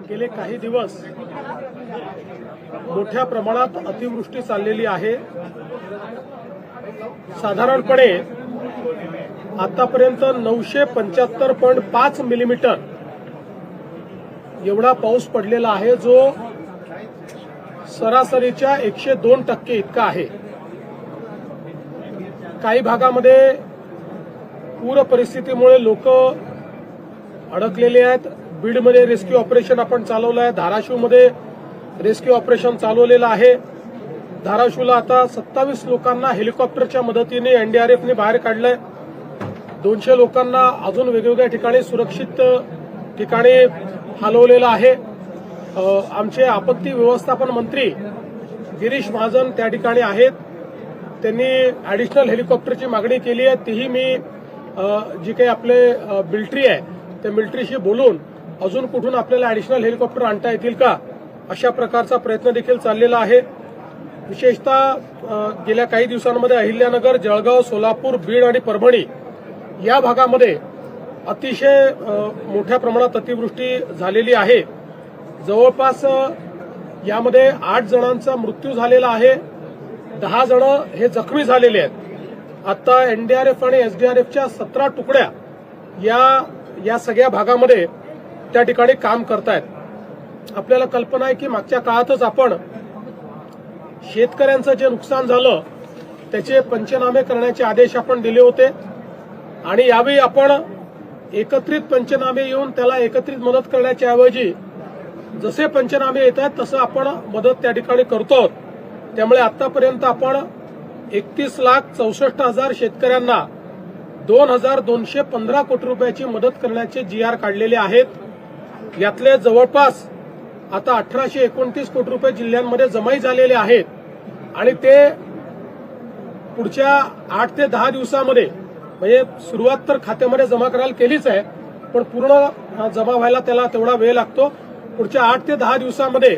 गेले काही दिवस मोठ्या प्रमाणात अतिवृष्टी चाललेली आहे। साधारणपणे आतापर्यंत 975.5 मिलीमीटर एवढा पाऊस पडलेला आहे, जो सरासरीच्या 102% इतका आहे। काही भागामध्ये पूर परिस्थितीमुळे लोक अडकलेले आहेत। बीडमध्ये रेस्क्यू ऑपरेशन आपण चालवलं आहे, धाराशिवमध्ये रेस्क्यू ऑपरेशन चालवलेलं आहे। धाराशिवला आता 27 लोकांना हेलिकॉप्टरच्या मदतीने एनडीआरएफने बाहेर काढलंय। 200 लोकांना अजून वेगवेगळ्या ठिकाणी सुरक्षित ठिकाणी हलवलेलं आहे। आमचे आपत्ती व्यवस्थापन मंत्री गिरीश महाजन त्या ठिकाणी आहेत। त्यांनी ऍडिशनल हेलिकॉप्टरची मागणी केली आहे। तीही मी जी काही आपले मिलिटरी आहे त्या मिलिटरीशी बोलून अजून कुठून आपल्याला ऍडिशनल हेलिकॉप्टर आणता येतील का अशा प्रकारचा प्रयत्न देखील चाललेला आहे। विशेषतः गेल्या काही दिवसांमध्ये अहिल्यानगर, जळगाव, सोलापूर, बीड आणि परभणी या भागामध्ये अतिशय मोठ्या प्रमाणात अतिवृष्टी झालेली आहे। जवळपास यामध्ये 8 जणांचा मृत्यू झालेला आहे, 10 जण हे जखमी झालेले आहेत। आता एनडीआरएफ आणि एसडीआरएफच्या 17 तुकड्या या सगळ्या भागामध्ये त्या ठिकाणी काम करतायत। आपल्याला कल्पना आहे की मागच्या काळातच आपण शेतकऱ्यांचं जे नुकसान झालं त्याचे पंचनामे करण्याचे आदेश आपण दिले होते आणि यावेळी आपण एकत्रित पंचनामे येऊन त्याला एकत्रित मदत करण्याच्या ऐवजी जसे पंचनामे येत आहेत तसं आपण मदत त्या ठिकाणी करतो। त्यामुळे आतापर्यंत आपण 31,64,000 शेतकऱ्यांना 2,215 कोटी रुपयाची मदत करण्याचे GR काढलेले आहेत। यातले जवळपास आता 1,829 कोटी रुपये जिल्ह्यांमध्ये जमाही झालेले आहेत आणि ते पुढच्या 8 ते 10 दिवसामध्ये म्हणजे सुरुवात तर खात्यामध्ये जमा करायला केलीच आहे, पण पूर्ण जमा व्हायला त्याला तेवढा वेळ लागतो। पुढच्या 8 ते 10 दिवसामध्ये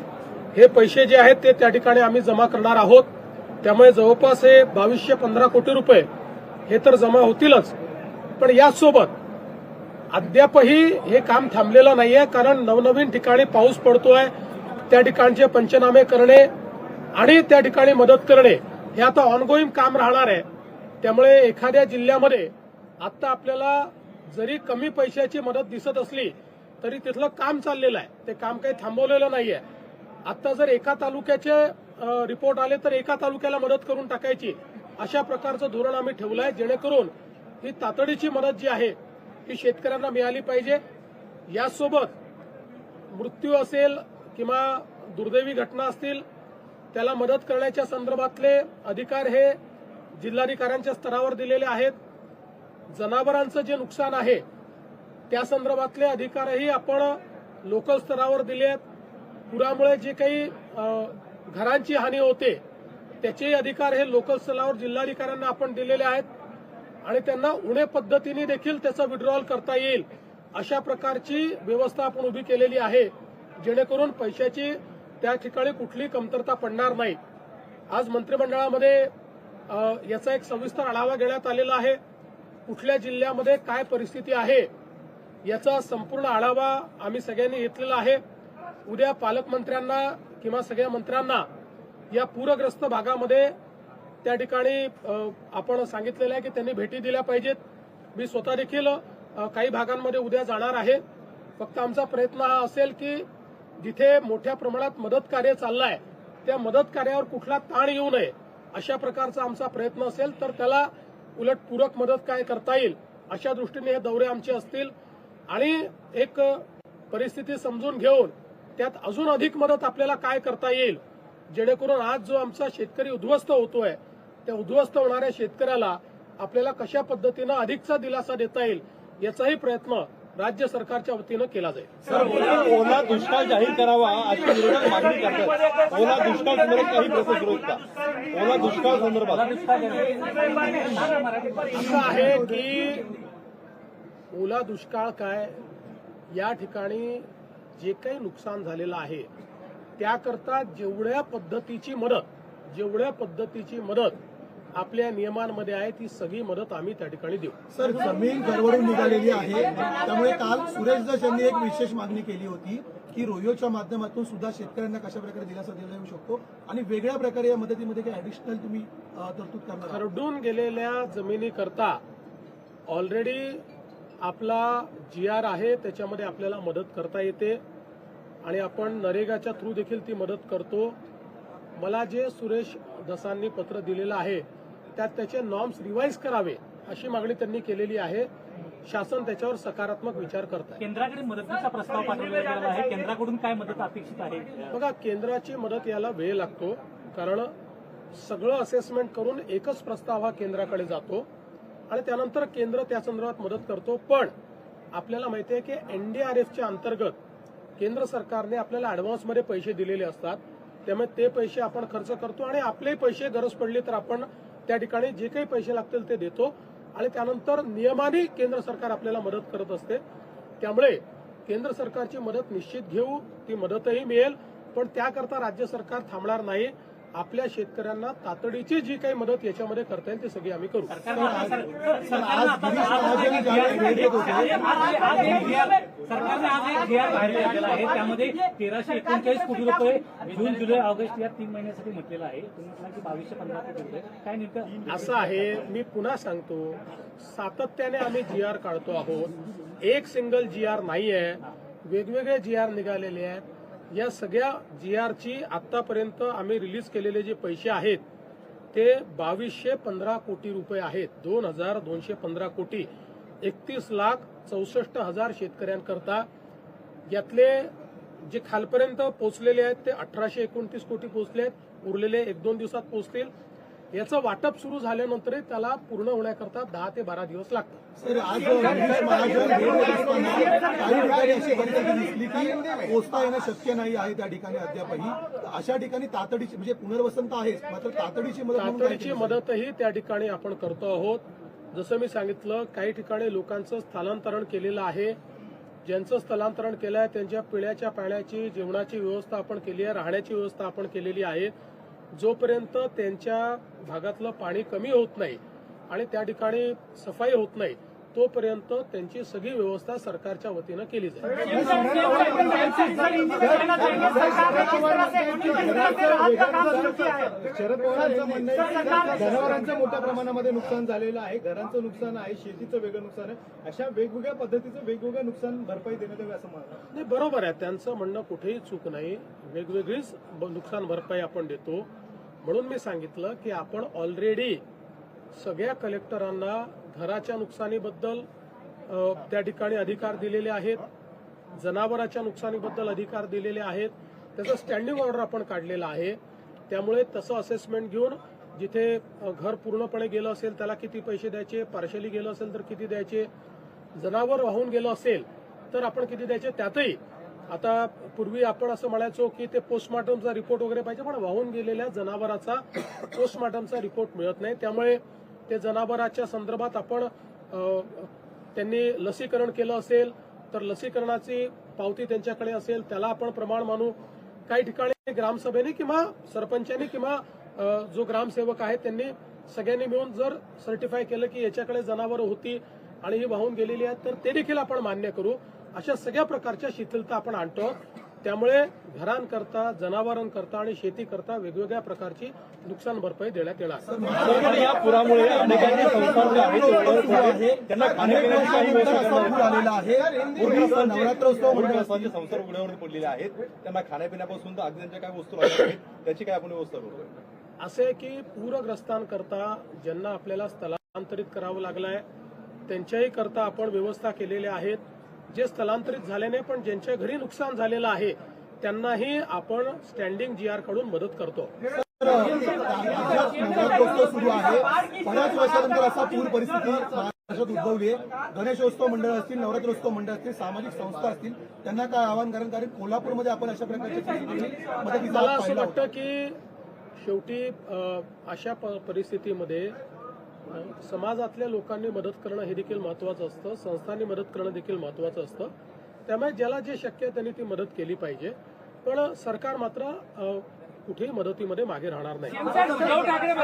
हे पैसे जे आहेत ते त्या ठिकाणी आम्ही जमा करणार आहोत। त्यामुळे जवळपास हे 2,215 कोटी रुपये हे तर जमा होतीलच, पण यासोबत अद्यापही हे काम थांबलेलं नाहीये, कारण नवनवीन ठिकाणी पाऊस पडतोय, त्या ठिकाणचे पंचनामे करणे आणि त्या ठिकाणी मदत करणे हे आता ऑनगोईंग काम राहणार आहे। त्यामुळे एखाद्या जिल्ह्यामध्ये आता आपल्याला जरी कमी पैशाची मदत दिसत असली तरी तिथलं काम चाललेलं आहे, ते काम काही थांबवलेलं नाहीये। आता जर एका तालुक्याचे रिपोर्ट आले तर एका तालुक्याला मदत करून टाकायची अशा प्रकारचं धोरण आम्ही ठेवलं आहे, जेणेकरून ही तातडीची मदत जी आहे ही शेतकऱ्यांना मिळाली पाहिजे। यासोबत मृत्यू असेल किंवा दुर्दैवी घटना असतील त्याला मदत करण्याच्या संदर्भातले अधिकार हे जिल्हाधिकाऱ्यांच्या स्तरावर दिलेले आहेत। जनावरांचं जे नुकसान आहे त्या संदर्भातले अधिकारही आपण लोकल स्तरावर दिले आहेत। पुरामुळे जे काही घरांची हानी होते त्याचे अधिकार हे लोकल स्तरावर जिल्हाधिकाऱ्यांना आपण दिलेले आहेत आणि त्यांना उणे पद्धतीने देखील त्याचं विड्रॉल करता येईल अशा प्रकारची व्यवस्था आपण उभी केलेली आहे, जेणेकरून पैशाची त्या ठिकाणी कुठलीही कमतरता पडणार नाही। आज मंत्रिमंडळामध्ये याचा एक सविस्तर आढावा घेण्यात आलेला आहे। कुठल्या जिल्ह्यामध्ये काय परिस्थिती आहे याचा संपूर्ण आढावा आम्ही सगळ्यांनी घेतलेला आहे। उद्या पालकमंत्र्यांना किंवा सगळ्या मंत्र्यांना या पूरग्रस्त भागामध्ये त्या ठिकाणी आपण सांगितलेलं आहे की त्यांनी भेटी दिल्या पाहिजेत। मी स्वतः देखील काही भागांमध्ये उद्या जाणार आहे। फक्त आमचा प्रयत्न हा असेल की जिथे मोठ्या प्रमाणात मदत कार्य चाललंय त्या मदत कार्यावर कुठला ताण येऊ नये अशा प्रकारचा आमचा प्रयत्न असेल तर त्याला उलट पूरक मदत काय करता येईल अशा दृष्टीने हे दौरे आमचे असतील आणि एक परिस्थिती समजून घेऊन त्यात अजून अधिक मदत आपल्याला काय करता येईल, जेणेकरून आज जो आमचा शेतकरी उद्ध्वस्त होतोय त्या उद्ध्वस्त होणाऱ्या शेतकऱ्याला आपल्याला कशा पद्धतीनं अधिकचा दिलासा देता येईल याचाही प्रयत्न राज्य सरकारच्या वतीनं केला जाईल। सर, ओला दुष्काळ जाहीर करावा अशी विरोधक मागणी करतात। ओला दुष्काळ संदर्भात काही प्रोसेस विरोध का? ओला दुष्काळ संदर्भात असं आहे की ओला दुष्काळ काय, या ठिकाणी जे काही नुकसान झालेलं आहे त्याकरता जेवढ्या पद्धतीची मदत आपल्या नियमांमध्ये आहे ती सगळी मदत आम्ही त्या ठिकाणी देऊ. सर, जमीन घरवरून निघालेली आहे, त्यामुळे काल सुरेश दस यांनी एक विशेष मागणी केली होती की रोयोच्या माध्यमातून सुद्धा शेतकऱ्यांना कशा प्रकारे दिलासा दिला जाऊ शकतो आणि वेगळ्या प्रकारे या मदतीमध्ये काही ऍडिशनल तुम्ही तरतूद करणार आहात? खरडून गेलेल्या जमिनीकरता ऑलरेडी आपला GR आहे, त्याच्यामध्ये आपल्याला मदत करता येते आणि आपण नरेगाच्या थ्रू देखील ती मदत करतो. मला जे सुरेश दसांनी पत्र दिलेलं आहे त्यात त्याचे नॉर्म्स रिवाईज करावे अशी मागणी त्यांनी केलेली आहे. शासन त्याच्यावर सकारात्मक विचार करत आहे. केंद्राकडे मदतीचा प्रस्ताव पाठवलेला गेलेला आहे. केंद्राकडून काय मदत अपेक्षित आहे? बघा, केंद्राची मदत याला वेळ लागतो, कारण सगळं असेसमेंट करून एकच प्रस्ताव हा केंद्राकडे जातो आणि त्यानंतर केंद्र त्या संदर्भात मदत करतो. पण आपल्याला माहिती आहे की NDRFच्या अंतर्गत केंद्र सरकारने आपल्याला ऍडव्हान्समध्ये पैसे दिलेले असतात, त्यामुळे ते पैसे आपण खर्च करतो आणि आपले पैसे गरज पडली तर आपण त्या ठिकाणी जे काही पैसे लागतील ते देतो आणि त्यानंतर नियमाने केंद्र सरकार आपल्याला मदत करत असते. त्यामुळे केंद्र सरकारची मदत निश्चित घेऊ, ती मदतही मिळेल, पण त्याकरता राज्य सरकार थांबणार नाही. आपल्या शेतकऱ्यांना तातडीची जी काही मदत याच्यामध्ये करता येईल ती सगळी आम्ही करू. सरकारने आज एक GR बाहेर काढलेला आहे. त्यामध्ये 1339 कोटी रुपये जून, जुलै, ऑगस्ट या 3 महिन्यासाठी म्हटलेलं आहे. तुम्ही म्हटलं की 2215 कोटी रुपये काय नेमकं असं आहे, मी पुन्हा सांगतो, सातत्याने आम्ही GR काढतो आहोत. एक सिंगल GR नाही आहे, वेगवेगळे GR निघालेले आहेत. या सगळ्या GRची आतापर्यंत आम्ही रिलीज केलेले जे पैसे आहेत ते 2215 कोटी रुपये आहेत. 2215 कोटी 31,64,000 शेतकऱ्यांकरता. यातले जे खालपर्यंत पोहोचलेले आहेत ते 1829 कोटी पोहोचले आहेत, उरलेले 1-2 दिवसात पोहोचतील. याचं वाटप सुरू झाल्यानंतरही त्याला पूर्ण होण्याकरता 10 ते 12 दिवस लागतात. सर, आज गिरीश महाजन भेट देत असताना काही ठिकाणी अशी परिस्थिती दिसली की पोचता येणं शक्य नाही आहे त्या ठिकाणी अद्यापही. अशा ठिकाणी तातडीची म्हणजे पुनर्वसन तर आहेच, मात्र तातडीची मदत म्हणून काय तातडीची केलं? मदतही त्या ठिकाणी आपण करतो आहोत. जसं मी सांगितलं, काही ठिकाणी लोकांचं स्थलांतरण केलेलं आहे. ज्यांचं स्थलांतरण केलं आहे त्यांच्या पिण्याच्या पाण्याची, जेवणाची व्यवस्था आपण केली आहे, राहण्याची व्यवस्था आपण केलेली आहे. जोपर्यंत त्यांच्या भागातलं पाणी कमी होत नाही आणि त्या ठिकाणी सफाई होत नाही तोपर्यंत त्यांची सगळी व्यवस्था सरकारच्या वतीनं केली जाईल. शरद पवारांचं म्हणणं आहे की जनावरांचं मोठ्या प्रमाणामध्ये नुकसान झालेलं आहे, घरांचं नुकसान आहे, शेतीचं वेगळं नुकसान आहे. अशा वेगवेगळ्या पद्धतीचं वेगवेगळं नुकसान भरपाई देण्यात यावी असं म्हणतात. नाही, बरोबर आहे, त्यांचं म्हणणं कुठेही चूक नाही. वेगवेगळीच नुकसान भरपाई आपण देतो. म्हणून मी सांगितलं की आपण ऑलरेडी सगळ्या कलेक्टरांना घराच्या नुकसानीबद्दल त्या ठिकाणी अधिकार दिलेले आहेत, जनावराच्या नुकसानीबद्दल अधिकार दिलेले आहेत. त्याचं स्टँडिंग ऑर्डर आपण काढलेला आहे. त्यामुळे तसं असेसमेंट घेऊन जिथे घर पूर्णपणे गेलं असेल त्याला किती पैसे द्यायचे, पार्शली गेलं असेल तर किती द्यायचे, जनावर वाहून गेलं असेल तर आपण किती द्यायचे. त्यातही आता पूर्वी आपण असं म्हणायचो की ते पोस्टमॉर्टमचा रिपोर्ट वगैरे पाहिजे, पण वाहून गेलेल्या जनावराचा पोस्टमॉर्टमचा रिपोर्ट मिळत नाही. त्यामुळे ते जनावराच्या संदर्भात आपण त्यांनी लसीकरण केलं असेल तर लसीकरणाची पावती त्यांच्याकडे असेल त्याला आपण प्रमाण मानू. काही ठिकाणी ग्रामसभेने किंवा सरपंचांनी किंवा जो ग्रामसेवक आहे त्यांनी सगळ्यांनी मिळून जर सर्टिफाय केलं की याच्याकडे जनावरं होती आणि ही वाहून गेलेली आहेत तर ते देखील आपण मान्य करू. अशा सगळ्या प्रकारच्या शिथिलता आपण आणतो. त्यामुळे घरांकरता, जनावरांकरता आणि शेतीकरता वेगवेगळ्या प्रकारची नुकसान भरपाई देण्यात येणार. सर, या पुरामुळे अनेकांचे संसार जे आहेत ते उद्ध्वस्त आहे. त्यांना खाण्यापिण्याची काही व्यवस्था आलेला आहे. नवरात्रोत्सव पूरग्रस्तांचे संसार उघड्यावर पडलेले आहेत. त्यांना खाण्यापिण्यापासून तर अगदी त्यांच्या काय वस्तू लागत आहेत त्याची काय आपण व्यवस्था करतोय? असे आहे की पूरग्रस्तांकरता ज्यांना आपल्याला स्थलांतरित करावं लागलंय त्यांच्याही करता आपण व्यवस्था केलेल्या आहेत. जे स्थलांतरित झाले नाही पण ज्यांच्या घरी नुकसान झालेलं आहे त्यांनाही आपण स्टँडिंग GR कडून मदत करतो. नवरात्रोत्सव सुरू आहे, बऱ्याच वर्षानंतर असा पूर परिस्थिती महाराष्ट्रात उद्भवली आहे. गणेशोत्सव मंडळ असतील, नवरात्रोत्सव मंडळ असतील, सामाजिक संस्था असतील, त्यांना काय आवाहन कराल? कारण कोल्हापूरमध्ये आपण अशा प्रकारची मला असं वाटतं की शेवटी अशा परिस्थितीमध्ये समाजातल्या लोकांनी मदत करणं हे देखील महत्वाचं असतं, संस्थांनी मदत करणं देखील महत्वाचं असतं. त्यामुळे ज्याला जे शक्य आहे त्यांनी ती मदत केली पाहिजे. पण सरकार मात्र कुठेही मदतीमध्ये मागे राहणार नाही. उद्धव ठाकरे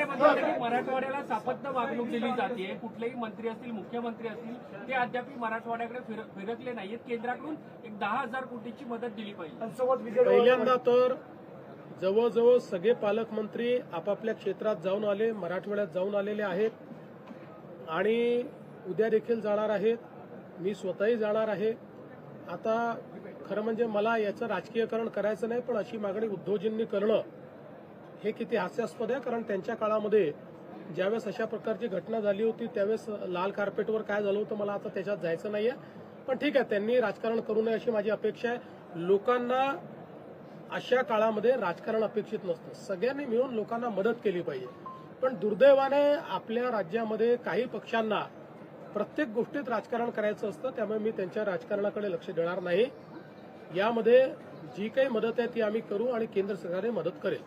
म्हणतात की मराठवाड्याला सापत्य वागणूक दिली जाते. कुठलेही मंत्री असतील, मुख्यमंत्री असतील, ते अद्याप मराठवाड्याकडे फिरकले नाहीत. केंद्राकडून एक 10,000 कोटीची मदत दिली पाहिजे. पहिल्यांदा तर जवळजवळ सगळे पालकमंत्री आपापल्या क्षेत्रात जाऊन आले, मराठवाड्यात जाऊन आलेले आहेत आणि उद्या देखील जाणार आहेत. मी स्वतःही जाणार आहे. आता खरं म्हणजे मला याचं राजकीयकरण करायचं नाही, पण अशी मागणी उद्धवजींनी करणं हे किती हास्यास्पद आहे. कारण त्यांच्या काळामध्ये ज्यावेळेस अशा प्रकारची घटना झाली होती त्यावेळेस लाल कार्पेटवर काय झालं होतं मला आता त्याच्यात जायचं नाहीये. पण ठीक आहे, त्यांनी राजकारण करू नये अशी माझी अपेक्षा आहे. लोकांना अशा काळामध्ये राजकारण अपेक्षित नसतं. सगळ्यांनी मिळून लोकांना मदत केली पाहिजे. पण दुर्दैवाने आपल्या राज्यामध्ये काही पक्षांना प्रत्येक गोष्टीत राजकारण करायचं असतं. त्यामुळे मी त्यांच्या राजकारणाकडे लक्ष देणार नाही. यामध्ये जी काही मदत आहे ती आम्ही करू आणि केंद्र सरकारने मदत करेल.